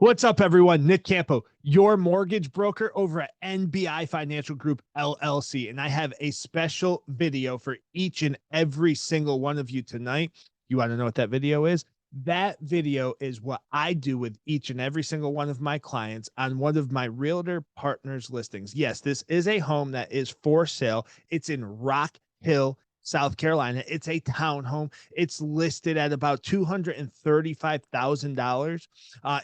What's up, everyone? Nick Campo, your mortgage broker over at NBI Financial Group, LLC. And I have a special video for each and every single one of you tonight. You want to know what that video is? That video is what I do with each and every single one of my clients on one of my realtor partners listings. Yes, this is a home that is for sale. It's in Rock Hill, South Carolina. It's a townhome. It's listed at about $235,000.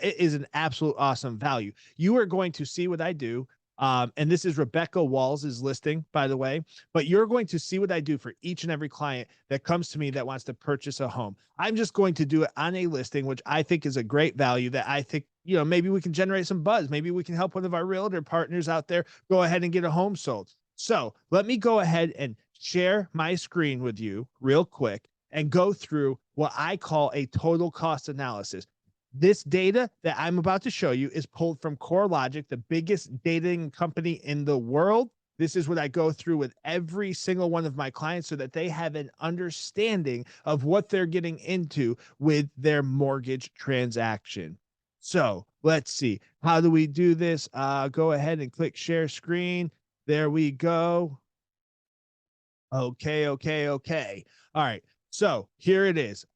It is an absolute awesome value. You are going to see what I do. And this is Rebecca Walls' listing, by the way, but you're going to see what I do for each and every client that comes to me that wants to purchase a home. I'm just going to do it on a listing, which I think is a great value that I think, maybe we can generate some buzz. Maybe we can help one of our realtor partners out there go ahead and get a home sold. So let me go ahead and share my screen with you real quick and go through what I call a total cost analysis. This data that I'm about to show you is pulled from CoreLogic, the biggest dating company in the world. This is what I go through with every single one of my clients so that they have an understanding of what they're getting into with their mortgage transaction. So let's see. How do we do this? Go ahead and click share screen. There we go. Okay. All right. So here it is.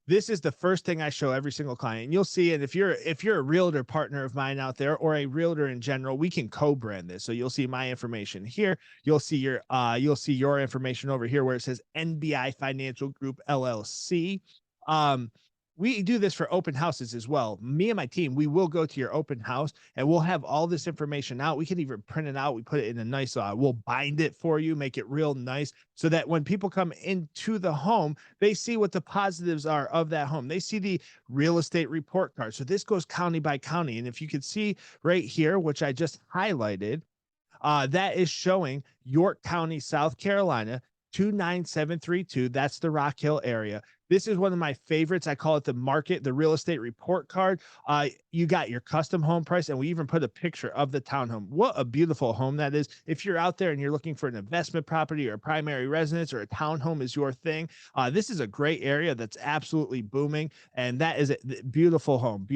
This is the first thing I show every single client. And you'll see it if you're a realtor partner of mine out there or a realtor in general, we can co-brand this. So you'll see my information here. You'll see your information over here where it says NBI Financial Group LLC. We do this for open houses as well. Me and my team, we will go to your open house and we'll have all this information out. We can even print it out. We put it in a nice, we'll bind it for you, make it real nice so that when people come into the home, they see what the positives are of that home. They see the real estate report card. So this goes county by county. And if you could see right here, which I just highlighted, that is showing York County, South Carolina, 29732. That's the Rock Hill area. This is one of my favorites. I call it the real estate report card. You got your custom home price, and we even put a picture of the townhome. What a beautiful home that is. If you're out there and you're looking for an investment property or a primary residence or a townhome is your thing, this is a great area that's absolutely booming, and that is a beautiful home.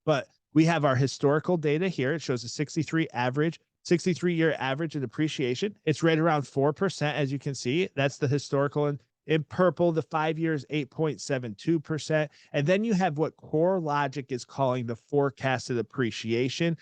But we have our historical data here. It shows a 63-year average in appreciation. It's right around 4%, as you can see. That's the historical. And in purple, the 5 years, 8.72%. And then you have what CoreLogic is calling the forecasted appreciation.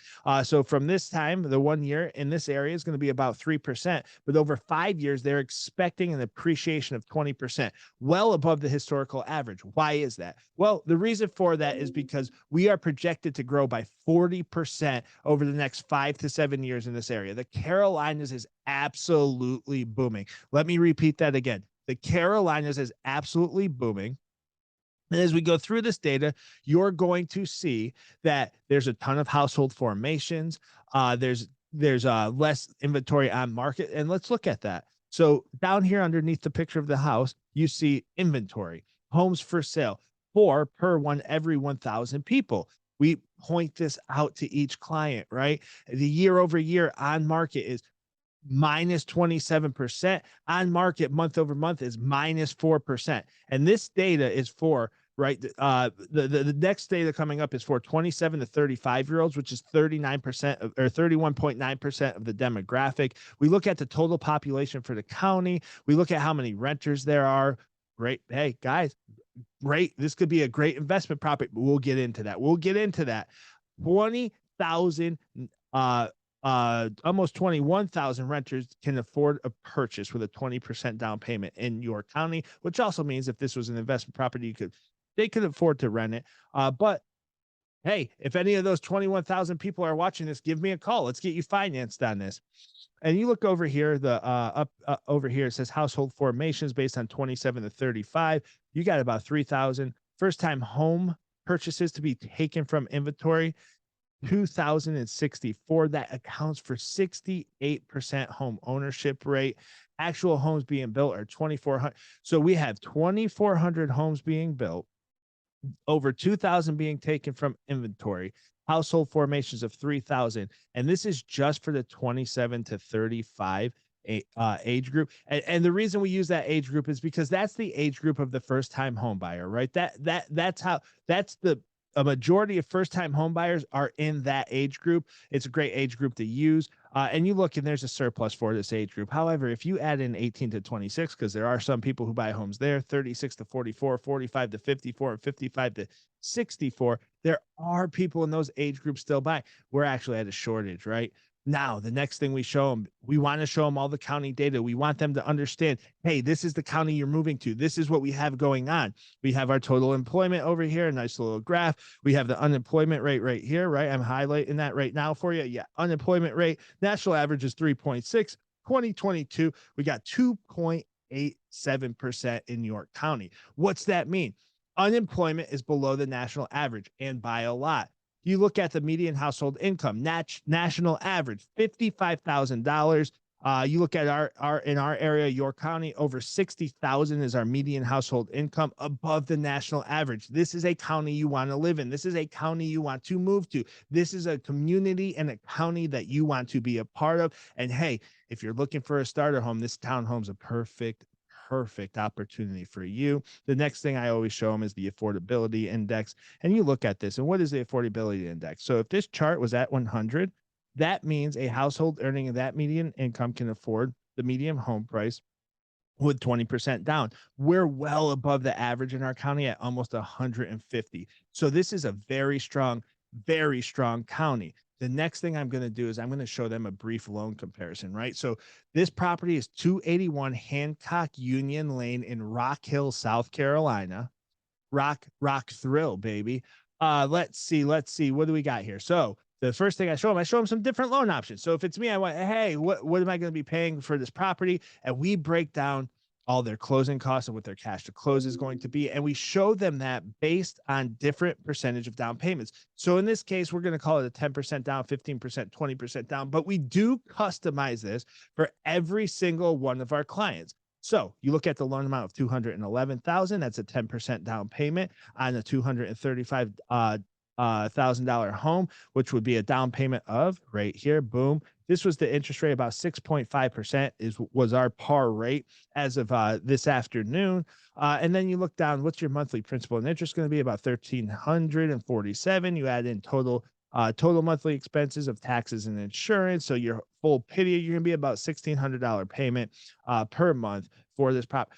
So from this time, the 1 year in this area is going to be about 3%. But over 5 years, they're expecting an appreciation of 20%, well above the historical average. Why is that? Well, the reason for that is because we are projected to grow by 40% over the next 5 to 7 years in this area. The Carolinas is absolutely booming. Let me repeat that again. The Carolinas is absolutely booming. And as we go through this data, you're going to see that there's a ton of household formations. There's less inventory on market. And let's look at that. So down here underneath the picture of the house, you see inventory, homes for sale, 4 per every 1,000 people. We point this out to each client, right? The year over year on market is minus 27%. On market month over month is minus 4%. And this data is for, right, the next data coming up is for 27 to 35-year-olds, which is 39% or 31.9% of the demographic. We look at the total population for the county. We look at how many renters there are. Great. Hey, guys, great. This could be a great investment property, but we'll get into that. 20,000, almost 21,000 renters can afford a purchase with a 20% down payment in York County, which also means if this was an investment property, they could afford to rent it. But hey, if any of those 21,000 people are watching this, give me a call. Let's get you financed on this. And you look over here, over here, it says household formations based on 27 to 35. You got about 3,000 first-time home purchases to be taken from inventory. 2,064. That accounts for 68% home ownership rate. Actual homes being built are 2,400. So we have 2,400 homes being built, over 2,000 being taken from inventory, household formations of 3,000. And this is just for the 27 to 35 age group. And the reason we use that age group is because that's the age group of the first time home buyer, right? That's the a majority of first-time home buyers are in that age group. It's a great age group to use. And you look and there's a surplus for this age group. However, if you add in 18 to 26, because there are some people who buy homes there, 36 to 44, 45 to 54, and 55 to 64, there are people in those age groups still buying. We're actually at a shortage, right? Now, the next thing we show them, we want to show them all the county data. We want them to understand, hey, this is the county you're moving to. This is what we have going on. We have our total employment over here, a nice little graph. We have the unemployment rate right here, right? I'm highlighting that right now for you. Yeah, unemployment rate, national average is 3.6. 2022, we got 2.87% in York County. What's that mean? Unemployment is below the national average and by a lot. You look at the median household income, national average, $55,000. You look at our in our area, York County, over 60,000 is our median household income, above the national average. This is a county you want to live in. This is a county you want to move to. This is a community and a county that you want to be a part of. And hey, if you're looking for a starter home, this townhome's a perfect opportunity for you. The next thing I always show them is the affordability index. And you look at this, and what is the affordability index? So if this chart was at 100, that means a household earning that median income can afford the median home price with 20% down. We're well above the average in our county at almost 150. So this is a very strong county. The next thing I'm going to do is I'm going to show them a brief loan comparison, right? So this property is 281 Hancock Union Lane in Rock Hill, South Carolina. Rock thrill, baby. Let's see. What do we got here? So the first thing I show them some different loan options. So if it's me, I want, hey, what am I going to be paying for this property? And we break down all their closing costs and what their cash to close is going to be. And we show them that based on different percentage of down payments. So in this case, we're going to call it a 10% down, 15%, 20% down, but we do customize this for every single one of our clients. So you look at the loan amount of $211,000, that's a 10% down payment on a $235,000 home, which would be a down payment of right here. Boom. This was the interest rate, about 6.5% was our par rate as of this afternoon. And then you look down, what's your monthly principal and interest going to be? About $1,347. You add in total monthly expenses of taxes and insurance. So your full pity, you're going to be about $1,600 payment per month for this prop.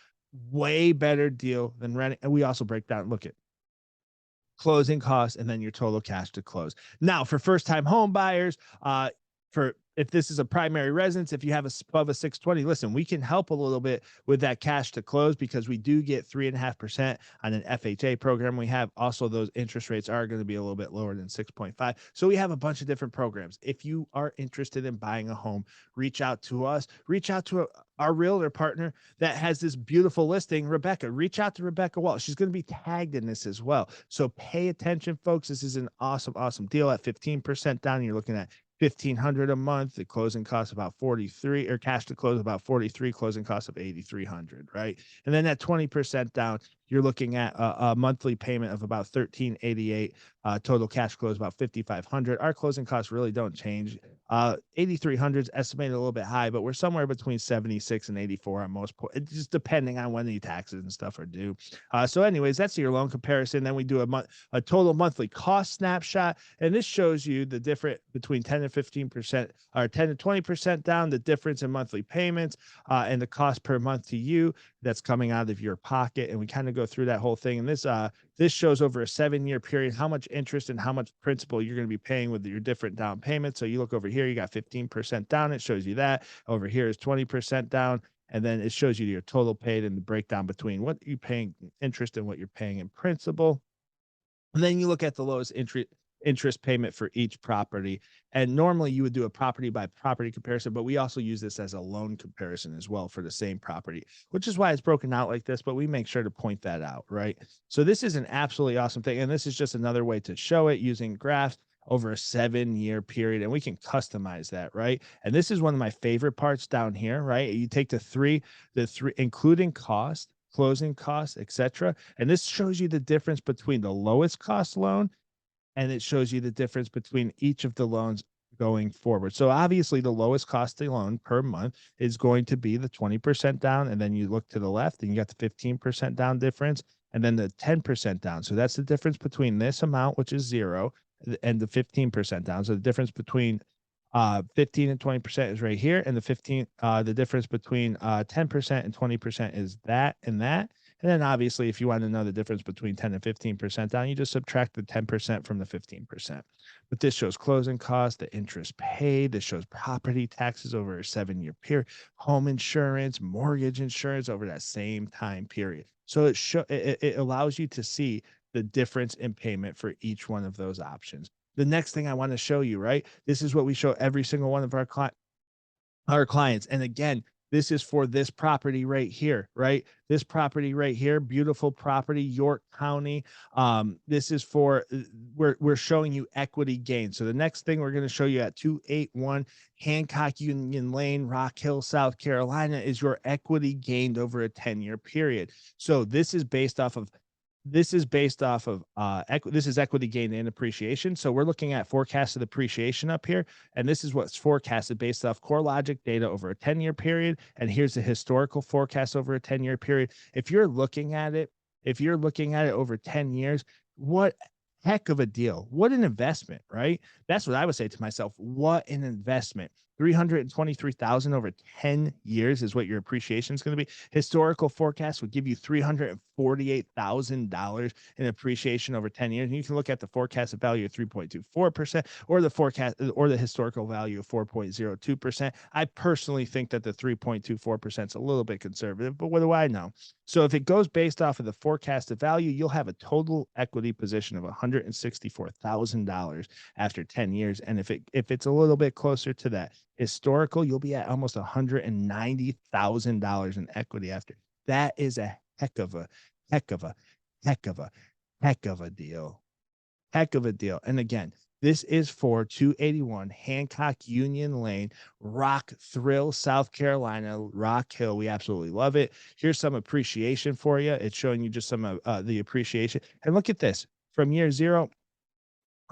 Way better deal than renting. And we also break down, look at closing costs and then your total cash to close. Now, for first-time home buyers, if this is a primary residence, if you have above a 620, listen, we can help a little bit with that cash to close because we do get 3.5% on an FHA program. We have also those interest rates are going to be a little bit lower than 6.5. So we have a bunch of different programs. If you are interested in buying a home, reach out to us, reach out to our realtor partner that has this beautiful listing, Rebecca. Reach out to Rebecca Wall. She's going to be tagged in this as well. So pay attention, folks. This is an awesome deal at 15% down. You're looking at $1,500 a month. The closing costs about 43, or cash to close about 43, closing costs of 8,300, right? And then at 20% down, you're looking at a monthly payment of about 1,388. Total cash close about 5,500. Our closing costs really don't change. 8,300 is estimated a little bit high, but we're somewhere between 76 and 84 on most points, just depending on when the taxes and stuff are due. So anyways, that's your loan comparison. Then we do a total monthly cost snapshot, and this shows you the difference between 10 and 15% or 10 to 20% down, the difference in monthly payments and the cost per month to you that's coming out of your pocket. And we kind of go through that whole thing. And this shows over a 7-year period how much interest and how much principal you're going to be paying with your different down payments. So you look over here, you got 15% down. It shows you that. Over here is 20% down. And then it shows you your total paid and the breakdown between what you're paying interest and what you're paying in principal. And then you look at the lowest interest payment for each property. And normally you would do a property by property comparison, but we also use this as a loan comparison as well for the same property, which is why it's broken out like this, but we make sure to point that out, right? So this is an absolutely awesome thing. And this is just another way to show it using graphs over a 7-year period, and we can customize that, right? And this is one of my favorite parts down here, right? You take the three, including cost, closing costs, etc. And this shows you the difference between the lowest cost loan, and it shows you the difference between each of the loans going forward. So obviously the lowest cost of loan per month is going to be the 20% down. And then you look to the left and you got the 15% down difference. and then the 10% down. So that's the difference between this amount, which is 0, and the 15% down. So the difference between 15 and 20% is right here, and the difference between 10% and 20% is that and that. And then obviously, if you want to know the difference between 10 and 15% down, you just subtract the 10% from the 15%. But this shows closing costs, the interest paid. This shows property taxes over a 7-year period, home insurance, mortgage insurance over that same time period. So it allows you to see the difference in payment for each one of those options. The next thing I want to show you, right? This is what we show every single one of our clients. And again, this is for this property right here, right? This property right here, beautiful property, York County. This is for we're showing you equity gain. So the next thing we're going to show you at 281 Hancock Union Lane, Rock Hill, South Carolina, is your equity gained over a 10-year period. So this is based off of this is equity gain and appreciation. So we're looking at forecasted appreciation up here, and this is what's forecasted based off CoreLogic data over a 10-year period. And here's the historical forecast over a 10-year period. If you're looking at it over 10 years, what heck of a deal. What an investment, right? That's what I would say to myself. What an investment. 323,000 over 10 years is what your appreciation is going to be. Historical forecast would give you $348,000 in appreciation over 10 years. And you can look at the forecasted value of 3.24% or the historical value of 4.02%. I personally think that the 3.24% is a little bit conservative, but what do I know? So if it goes based off of the forecasted value, you'll have a total equity position of $164,000 after 10 years. And if it's a little bit closer to that historical, you'll be at almost $190,000 in equity after. That is a heck of a deal. Heck of a deal. And again, this is for 281 Hancock Union Lane, Rock Thrill, South Carolina, Rock Hill. We absolutely love it. Here's some appreciation for you. It's showing you just some of the appreciation. And look at this from year zero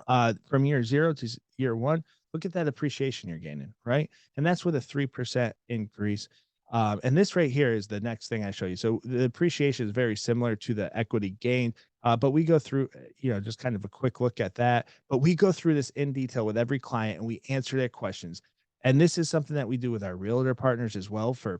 to year one. Look at that appreciation you're gaining, right? And that's with a 3% increase. And this right here is the next thing I show you. So the appreciation is very similar to the equity gain, but we go through, just kind of a quick look at that. But we go through this in detail with every client and we answer their questions. And this is something that we do with our realtor partners as well for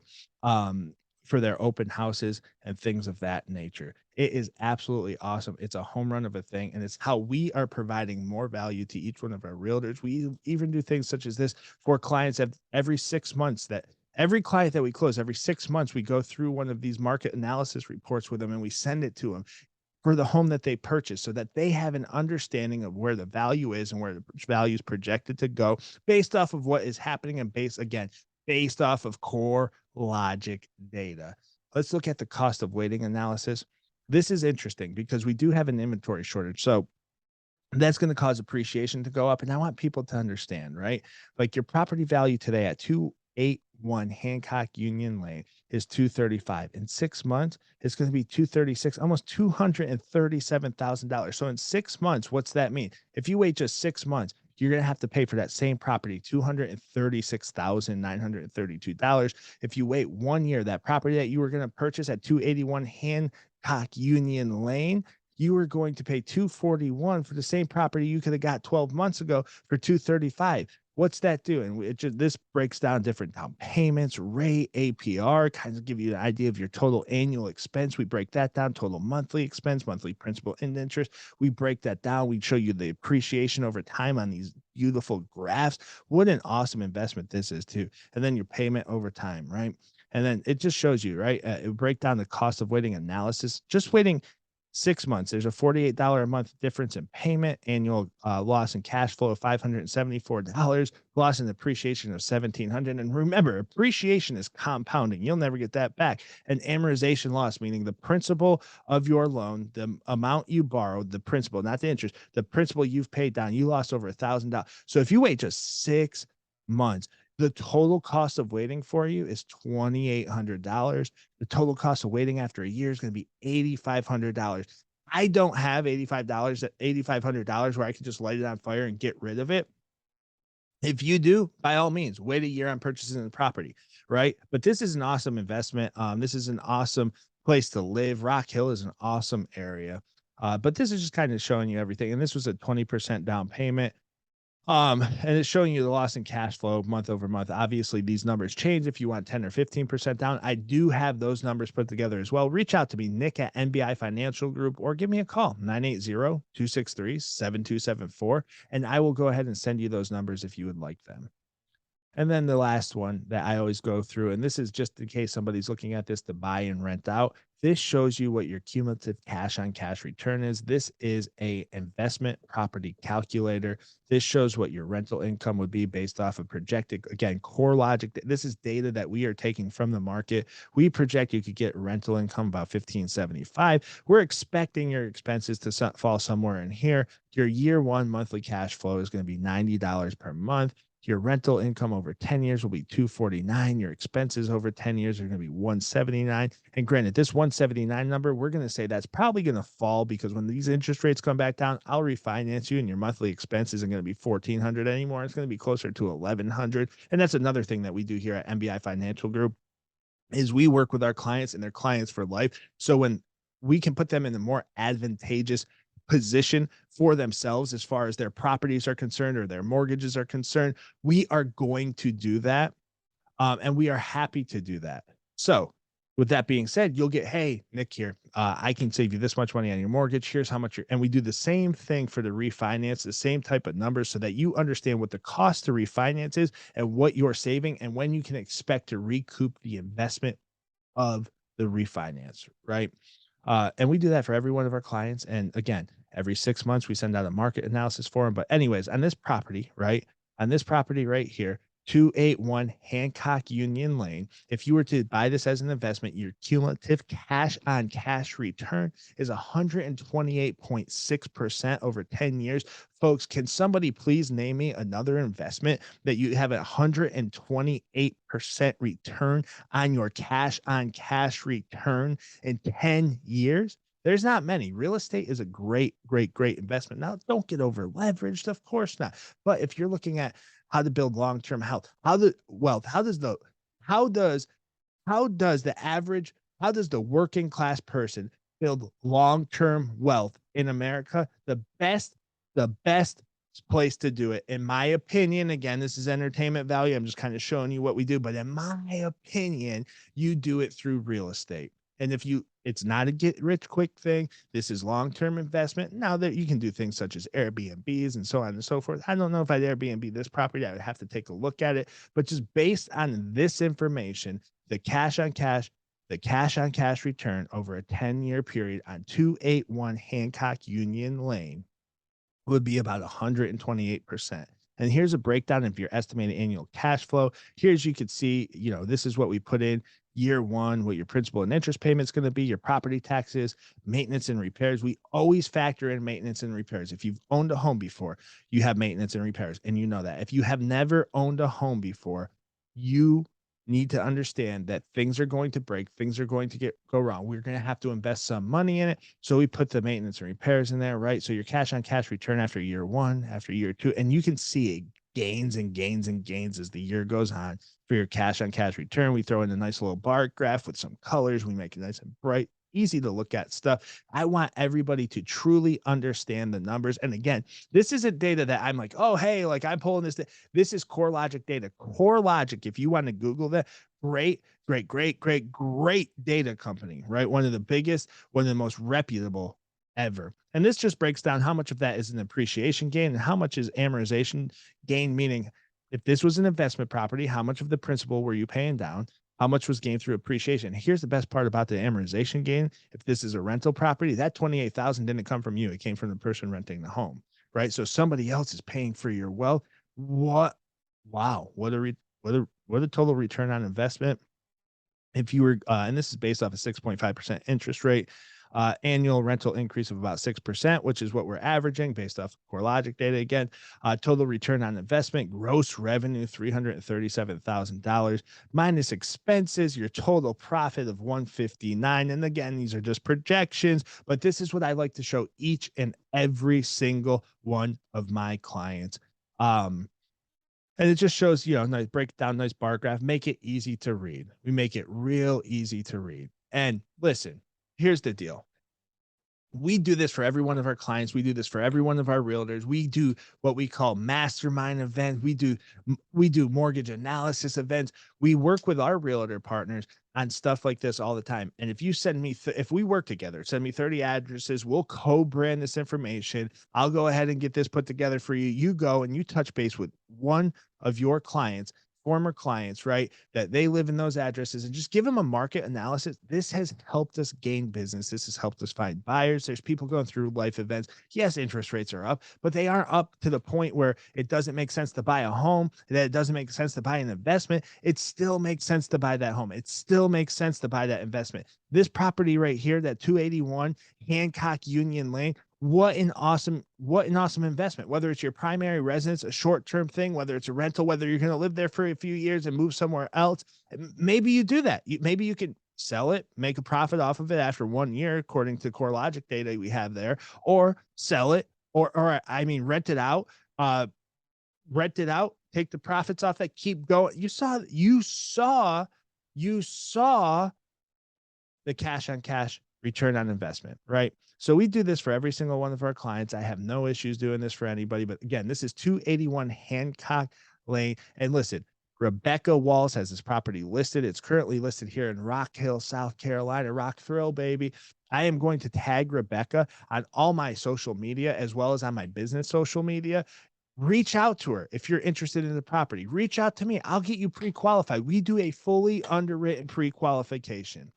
their open houses and things of that nature. It is absolutely awesome. It's a home run of a thing, and it's how we are providing more value to each one of our realtors. We even do things such as this for clients every 6 months. That every client that we close every 6 months, we go through one of these market analysis reports with them, and we send it to them for the home that they purchase so that they have an understanding of where the value is and where the value is projected to go based off of what is happening and based off of CoreLogic data. Let's look at the cost of waiting analysis. This is interesting because we do have an inventory shortage. So that's going to cause appreciation to go up. And I want people to understand, right? Like your property value today at 281 Hancock Union Lane is 235. In 6 months, it's going to be 236, almost $237,000. So in 6 months, what's that mean? If you wait just 6 months, you're going to have to pay for that same property $236,932. If you wait 1 year, that property that you were going to purchase at 281 Hancock Union Lane, you were going to pay $241 for the same property you could have got 12 months ago for $235. What's that doing? This breaks down different down payments, rate, APR, kind of give you an idea of your total annual expense. We break that down, total monthly expense, monthly principal and interest. We break that down. We show you the appreciation over time on these beautiful graphs. What an awesome investment this is too. And then your payment over time, right? And then it just shows you, right? It break down the cost of waiting analysis. Just waiting 6 months, there's a $48 a month difference in payment, annual loss in cash flow of $574, loss in appreciation of $1,700. And remember, appreciation is compounding. You'll never get that back. And amortization loss, meaning the principal of your loan, the amount you borrowed, the principal, not the interest, the principal you've paid down, you lost over $1,000. So if you wait just 6 months, the total cost of waiting for you is $2,800. The total cost of waiting after a year is going to be $8,500. I don't have $8,500 where I can just light it on fire and get rid of it. If you do, by all means, wait a year on purchasing the property, right? But this is an awesome investment. This is an awesome place to live. Rock Hill is an awesome area. But this is just kind of showing you everything. And this was a 20% down payment. And it's showing you the loss in cash flow month over month. Obviously, these numbers change if you want 10 or 15% down. I do have those numbers put together as well. Reach out to me, Nick at NBI Financial Group, or give me a call, 980-263-7274, and I will go ahead and send you those numbers if you would like them. And then the last one that I always go through, and this is just in case somebody's looking at this to buy and rent out. This shows you what your cumulative cash on cash return is. This is a investment property calculator. This shows what your rental income would be based off of projected, again, core logic. This is data that we are taking from the market. We project you could get rental income about 1575. We're expecting your expenses to fall somewhere in here. Your year one monthly cash flow is going to be $90 per month. Your rental income over 10 years will be 249. Your expenses over 10 years are going to be 179. And granted, this 179 number, we're going to say that's probably going to fall because when these interest rates come back down, I'll refinance you and your monthly expense isn't going to be 1,400 anymore. It's going to be closer to 1,100. And that's another thing that we do here at NBI Financial Group is we work with our clients and their clients for life. So when we can put them in a more advantageous position for themselves as far as their properties are concerned or their mortgages are concerned, we are going to do that. And we are happy to do that. So with that being said, you'll get, hey, Nick here, I can save you this much money on your mortgage. Here's how much and we do the same thing for the refinance, the same type of numbers so that you understand what the cost to refinance is and what you're saving and when you can expect to recoup the investment of the refinance, right? And we do that for every one of our clients. And again, every 6 months, we send out a market analysis for them. But anyways, on this property, right? On this property right here, 281 Hancock Union Lane. If you were to buy this as an investment, your cumulative cash on cash return is 128.6% over 10 years. Folks, can somebody please name me another investment that you have a 128% return on your cash on cash return in 10 years? There's not many. Real estate is a great, great, great investment. Now, don't get over leveraged, of course not. But if you're looking at how to build long-term health, how the wealth, how does the average, how does the working class person build long-term wealth in America? The best place to do it, in my opinion, again, this is entertainment value. I'm just kind of showing you what we do, but in my opinion, you do it through real estate. And it's not a get rich quick thing. This is long-term investment. Now that you can do things such as Airbnbs and so on and so forth. I don't know if I'd Airbnb this property. I would have to take a look at it, but just based on this information, the cash on cash return over a 10-year period on 281 Hancock Union Lane would be about 128%. And here's a breakdown of your estimated annual cash flow. Here's you could see, this is what we put in year one, what your principal and interest payment is going to be, your property taxes, maintenance and repairs. We always factor in maintenance and repairs. If you've owned a home before, you have maintenance and repairs, and you know that. If you have never owned a home before, you need to understand that things are going to break, things are going to go wrong. We're going to have to invest some money in it. So we put the maintenance and repairs in there, right? So your cash on cash return after year one, after year two, and you can see it gains and gains and gains as the year goes on for your cash on cash return. We throw in a nice little bar graph with some colors. We make it nice and bright, easy to look at stuff. I want everybody to truly understand the numbers. And again, this isn't data that I'm like, oh, hey, like I'm pulling this. This is Core Logic data. Core Logic, if you want to Google that, great, great, great, great, great data company, right? One of the biggest, one of the most reputable ever. And this just breaks down how much of that is an appreciation gain and how much is amortization gain, meaning if this was an investment property, how much of the principal were you paying down? How much was gained through appreciation? Here's the best part about the amortization gain. If this is a rental property, that 28,000 didn't come from you. It came from the person renting the home, right? So somebody else is paying for your wealth. What? Wow. What a total return on investment. If you were, and this is based off a 6.5% interest rate, annual rental increase of about 6%, which is what we're averaging based off Core Logic data. Again, total return on investment, gross revenue, $337,000 minus expenses, your total profit of 159. And again, these are just projections, but this is what I like to show each and every single one of my clients. And it just shows, nice break down, nice bar graph, make it easy to read. We make it real easy to read. And listen, here's the deal. We do this for every one of our clients. We do this for every one of our realtors. We do what we call mastermind events. We do mortgage analysis events. We work with our realtor partners on stuff like this all the time. And if you send me, if we work together, send me 30 addresses, we'll co-brand this information. I'll go ahead and get this put together for you. You go and you touch base with one of your clients, former clients, right? That they live in those addresses, and just give them a market analysis. This has helped us gain business. This has helped us find buyers. There's people going through life events. Yes, interest rates are up, but they aren't up to the point where it doesn't make sense to buy a home, that it doesn't make sense to buy an investment. It still makes sense to buy that home. It still makes sense to buy that investment. This property right here, that 281 Hancock Union Lane, what an awesome investment. Whether it's your primary residence, a short-term thing, whether it's a rental, whether you're going to live there for a few years and move somewhere else, maybe you do that. Maybe you can sell it, make a profit off of it after 1 year, according to CoreLogic data we have there, or sell it, or I mean, uh, rent it out, take the profits off that, keep going. You saw the cash on cash return on investment, right? So we do this for every single one of our clients. I have no issues doing this for anybody. But again, this is 281 Hancock Lane. And listen, Rebecca Walls has this property listed. It's currently listed here in Rock Hill, South Carolina. Rock Thrill, baby. I am going to tag Rebecca on all my social media as well as on my business social media. Reach out to her if you're interested in the property. Reach out to me. I'll get you pre-qualified. We do a fully underwritten pre-qualification.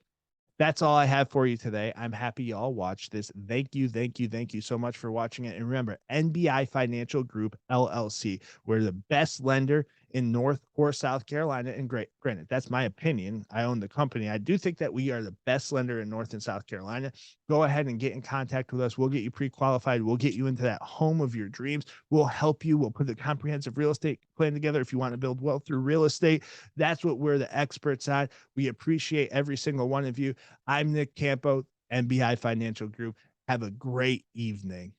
That's all I have for you today. I'm happy y'all watched this. Thank you, thank you, thank you so much for watching it. And remember, NBI Financial Group LLC, we're the best lender in North or South Carolina. And granted, that's my opinion. I own the company. I do think that we are the best lender in North and South Carolina. Go ahead and get in contact with us. We'll get you pre-qualified. We'll get you into that home of your dreams. We'll help you. We'll put a comprehensive real estate plan together if you want to build wealth through real estate. That's what we're the experts on. We appreciate every single one of you. I'm Nick Campo, NBI Financial Group. Have a great evening.